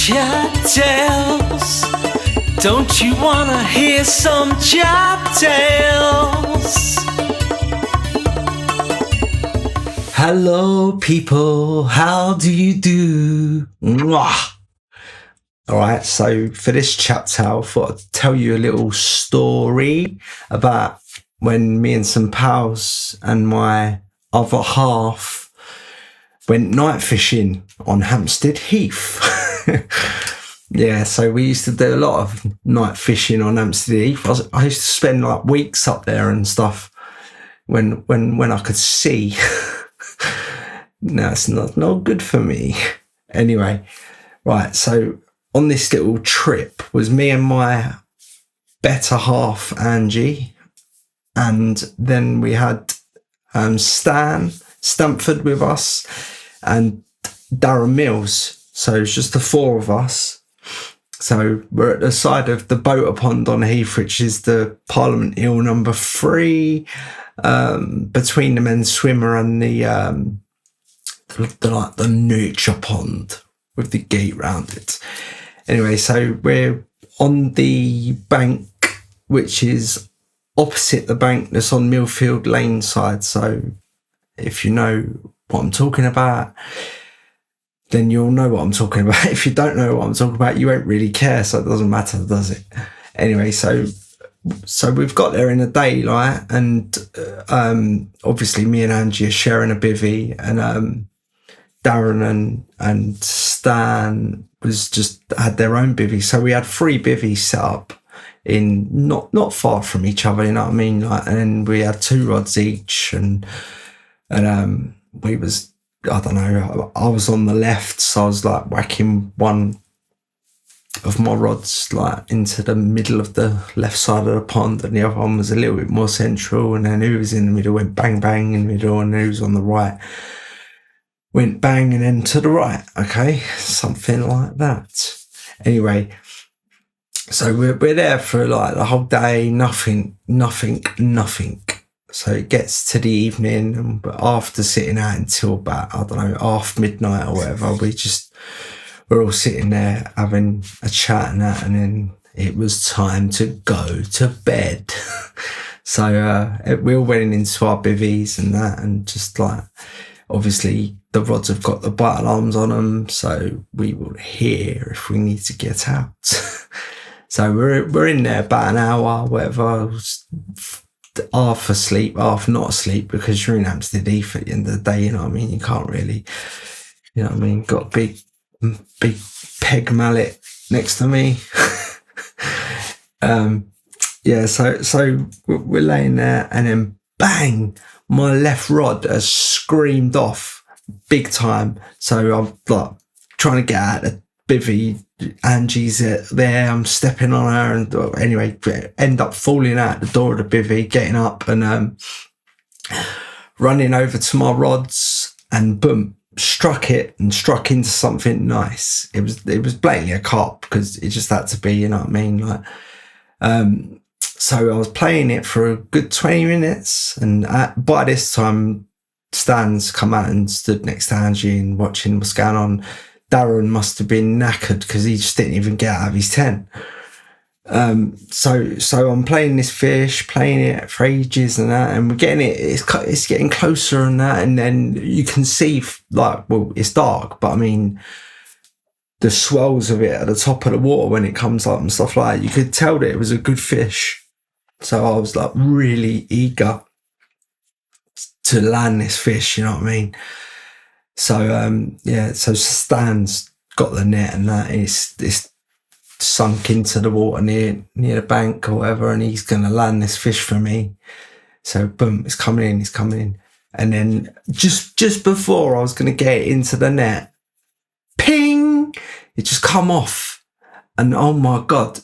Chap Tales. Don't you wanna hear some Chap Tales? Hello people, how do you do? Mwah. Alright, so for this Chap Tale, I thought I'd tell you a little story about when me and some pals and my other half went night fishing on Hampstead Heath. Yeah, so we used to do a lot of night fishing on Hampstead Heath. I used to spend like weeks up there and stuff when I could see. No, it's not good for me. Anyway, right, so on this little trip was me and my better half, Angie, and then we had Stamford with us and Darren Mills. So it's just the four of us. So we're at the side of the Boater Pond on Heath, which is the Parliament Hill number 3, between the men's swimmer and the nature pond with the gate round it. Anyway, so we're on the bank, which is opposite the bank that's on Millfield Lane side. So if you know what I'm talking about, then you'll know what I'm talking about. If you don't know what I'm talking about, you won't really care, so it doesn't matter, does it? Anyway, so we've got there in the daylight, and obviously me and Angie are sharing a bivvy, and Darren and Stan had their own bivvy. So we had 3 bivvies set up in not far from each other, you know what I mean? Like, and we had 2 rods each, and we was, I don't know, I was on the left, so I was like whacking one of my rods like into the middle of the left side of the pond, and the other one was a little bit more central, and then who was in the middle went bang bang in the middle, and who was on the right went bang and then to the right. Okay, something like that. Anyway, so we're there for like the whole day, nothing. So it gets to the evening, and after sitting out until about, I don't know, half midnight or whatever, we're all sitting there having a chat and that, and then it was time to go to bed. So we all went into our bivvies and that, and just like, obviously the rods have got the bite alarms on them, so we will hear if we need to get out. So we're in there about an hour, whatever, half asleep, half not asleep, because you're in Hampstead Heath at the end of the day, you know what I mean? You can't really, you know what I mean? Got a big peg mallet next to me. Yeah, so we're laying there, and then bang, my left rod has screamed off big time. So I'm like trying to get out of the bivvy. Angie's there, I'm stepping on her, and anyway, end up falling out the door of the bivvy, getting up and running over to my rods, and boom, struck into something nice. It was blatantly a carp, because it just had to be, you know what I mean? Like, so I was playing it for a good 20 minutes, and by this time Stan's come out and stood next to Angie and watching what's going on. Darren must have been knackered, because he just didn't even get out of his tent. So I'm playing this fish, playing it for ages and that, and we're getting it. It's getting closer and that, and then you can see, like, well, it's dark, but I mean, the swells of it at the top of the water when it comes up and stuff like that, you could tell that it was a good fish. So I was like really eager to land this fish, you know what I mean? So yeah, so Stan's got the net and that, and it's sunk into the water near the bank or whatever, and he's gonna land this fish for me. So boom, it's coming in, and then just before I was gonna get it into the net, ping, it just come off, and oh my god,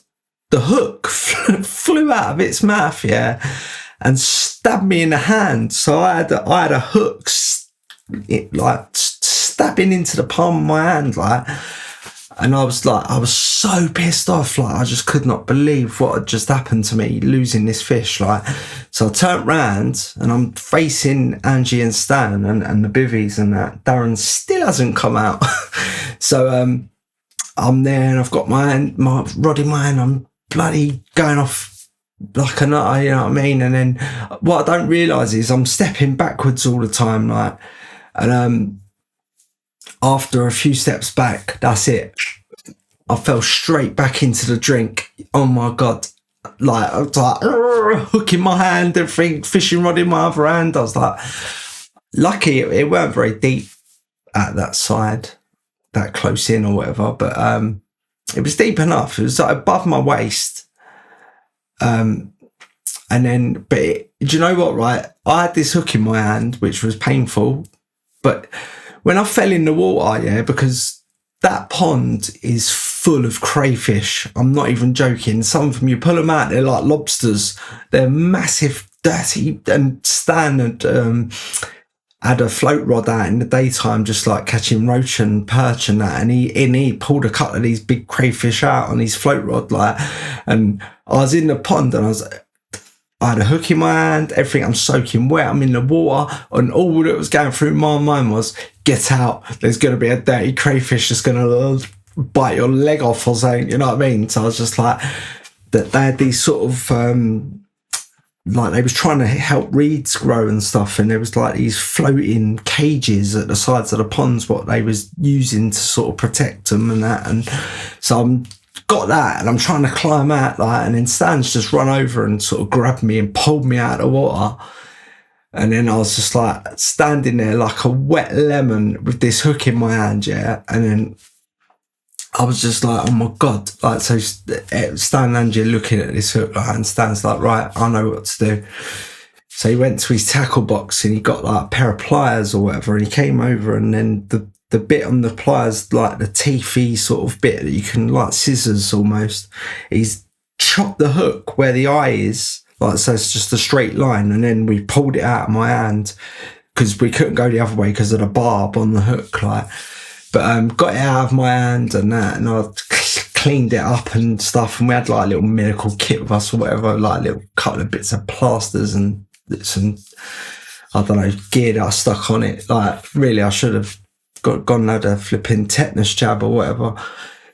the hook flew out of its mouth, yeah, and stabbed me in the hand. So I had a hook, like stabbing into the palm of my hand, like, and I was so pissed off, like I just could not believe what had just happened to me, losing this fish, like. So I turned round and I'm facing Angie and Stan and the bivvies and that. Darren still hasn't come out. So I'm there and I've got my rod in my hand. I'm bloody going off like a nutter, you know what I mean? And then what I don't realise is I'm stepping backwards all the time, like, and after a few steps back, that's it. I fell straight back into the drink. Oh my God. Like, I was like, hook in my hand, everything, fishing rod in my other hand. I was like, lucky it weren't very deep at that side, that close in or whatever, but it was deep enough. It was like above my waist. And then, do you know what, right? I had this hook in my hand, which was painful, but when I fell in the water, yeah, because that pond is full of crayfish. I'm not even joking. Some of them, you pull them out, they're like lobsters. They're massive, dirty, and Stan had a float rod out in the daytime, just like catching roach and perch and that. And he pulled a couple of these big crayfish out on his float rod, like, and I was in the pond and I had a hook in my hand, everything, I'm soaking wet, I'm in the water, and all that was going through my mind was, get out, there's going to be a dirty crayfish that's going to bite your leg off or something, you know what I mean? So I was just like, that they had these sort of, like they was trying to help reeds grow and stuff, and there was like these floating cages at the sides of the ponds, what they was using to sort of protect them and that, and so I'm got that and I'm trying to climb out, like, and then Stan's just run over and sort of grabbed me and pulled me out of the water. And then I was just like standing there like a wet lemon with this hook in my hand, yeah. And then I was just like, oh my God. Like, so Stan and Angie looking at this hook, like, and Stan's like, right, I know what to do. So he went to his tackle box and he got like a pair of pliers or whatever, and he came over, and then the bit on the pliers, like the teethy sort of bit that you can, like scissors almost, he's chopped the hook where the eye is, like, so it's just a straight line, and then we pulled it out of my hand because we couldn't go the other way because of the barb on the hook, like, but got it out of my hand and that, and I cleaned it up and stuff, and we had like a little medical kit with us or whatever, like a little couple of bits of plasters and some, I don't know, gear that I stuck on it. Like, really, I should have gone and had a flipping tetanus jab or whatever,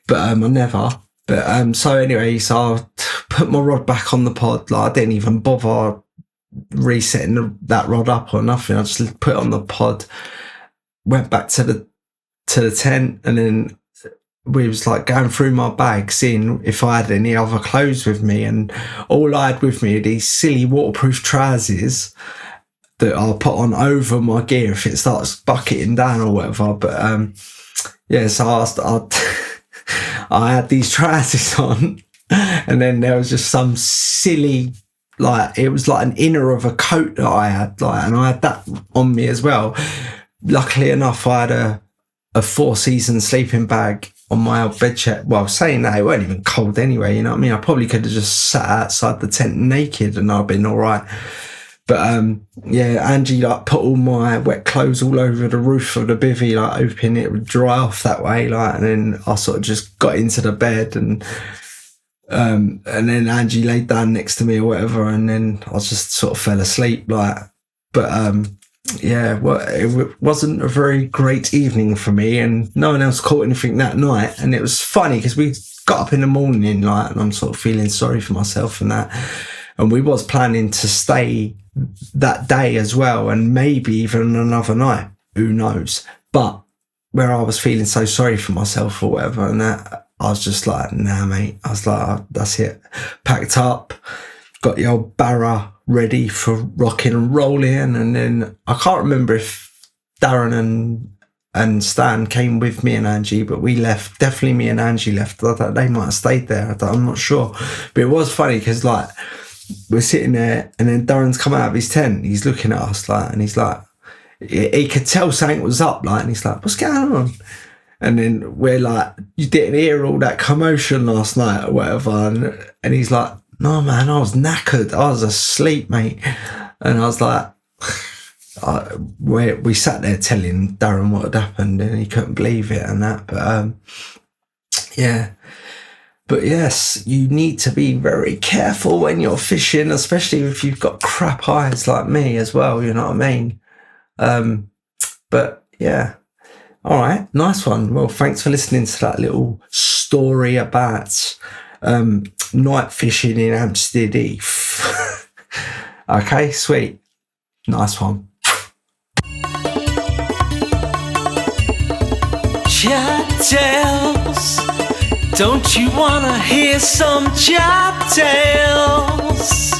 but I never. But so anyway, so I put my rod back on the pod. Like, I didn't even bother resetting that rod up or nothing. I just put it on the pod, went back to the tent, and then we was like going through my bag, seeing if I had any other clothes with me, and all I had with me are these silly waterproof trousers that I'll put on over my gear if it starts bucketing down or whatever. But yeah, so I had these trousers on, and then there was just some silly, like, it was like an inner of a coat that I had, like, and I had that on me as well. Luckily enough, I had a 4-season sleeping bag on my old bed check. Well, saying that, it weren't even cold anyway, you know what I mean? I probably could have just sat outside the tent naked and I'd been all right. But yeah, Angie like put all my wet clothes all over the roof of the bivvy, like hoping it would dry off that way, like, and then I sort of just got into the bed, and then Angie laid down next to me or whatever, and then I just sort of fell asleep, like. But yeah, well, it wasn't a very great evening for me, and no one else caught anything that night. And it was funny because we got up in the morning, like, and I'm sort of feeling sorry for myself and that, and we was planning to stay that day as well, and maybe even another night, who knows. But where I was feeling so sorry for myself or whatever, and that, I was just like, nah mate, I was like, oh, that's it, packed up, got the old barra ready for rocking and rolling. And then I can't remember if Darren and Stan came with me and Angie, but we left, definitely me and Angie left. They might have stayed there, I'm not sure. But it was funny because, like, we're sitting there, and then Darren's come out of his tent, he's looking at us, like, and he's like, he could tell something was up, like, and he's like, what's going on? And then we're like, you didn't hear all that commotion last night or whatever, and he's like, no man, I was knackered, I was asleep, mate. And I was like, we sat there telling Darren what had happened, and he couldn't believe it and that. But yeah. But yes, you need to be very careful when you're fishing, especially if you've got crap eyes like me as well, you know what I mean? But yeah. All right, nice one. Well, thanks for listening to that little story about night fishing in Hampstead Heath. Okay, sweet. Nice one. Chat Tales. Don't you wanna hear some Chat Tales?